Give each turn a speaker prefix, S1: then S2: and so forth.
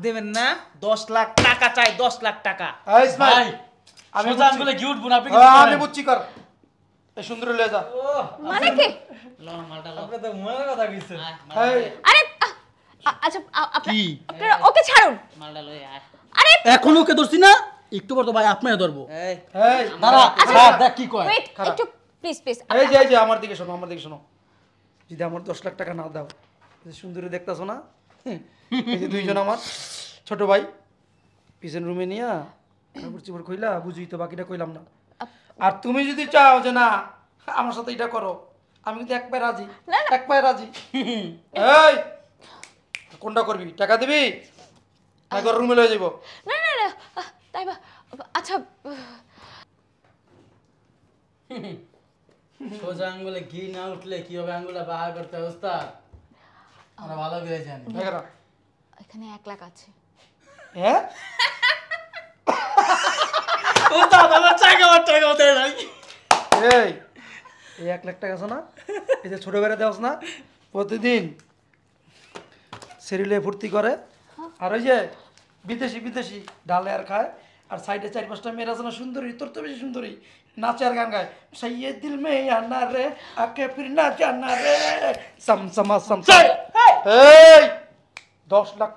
S1: দেবেন না 10 লাখ টাকা চাই 10 লাখ টাকা
S2: এই ভাই
S3: আমি জান বলে গিফট বুন আপনি
S2: আমি বুঝছি কর এই সুন্দর লয়ে যা
S4: মানে কি
S1: লও মালটা লও
S3: আপনি তো মনের কথা কইছেন
S2: এই
S4: আরে আচ্ছা আপনারা ওকে ছাড়ুন
S1: মালটা লই আয়
S4: আরে
S3: এখন ওকে ধরছি না একটু পর তো ভাই আপনাকে ধরবো
S1: এই
S2: এই
S3: দাঁড়া স্যার দেখ কি কয়
S4: ওয়েট একটু প্লিজ
S2: এই যে আমার দিকে শোনো যদি আমার 10 লাখ টাকা না দাও এই সুন্দরী দেখতাছো না এই যে দুইজন আমার ছোট ভাই পিছন রুমে নিয়া কাপড় চোপড় কইলা বুঝুই তো বাকিটা কইলাম না আর তুমি যদি চাও যে না আমার সাথে এটা করো আমি কিন্তু এক পায়ে রাজি এক পায়ে রাজি এই কোনটা করবি টাকা দিবি না ঘর রুমে লয়ে যাবো
S4: না তাই বা আচ্ছা
S3: সোজা আঙ্গুলে ঘি না উঠলে কি হবে আঙ্গুলটা বাহার করতে ওস্তাদ আমরা ভালো করে জানি
S2: দেখরা
S4: এখানে 1 লাখ আছে
S2: হ্যাঁ
S3: ওস্তাদ আমার টাকা দেয় নাই
S2: এই 1 লাখ টাকা আছে না এই যে ছোট বেড়া দেওয়াস না প্রতিদিন সেরিলে ফুর্তি করে আর ওই যে বিদেশি ডালে আর খায় আর সাইডে 4-5টা মেয়েরা আছে না সুন্দরী তোর তো বেশি সুন্দরী নাচে আর গান গায় সাইয়ে দিল মে আনা রে আকে ফির না জানা রে সাম এই 10 লাখ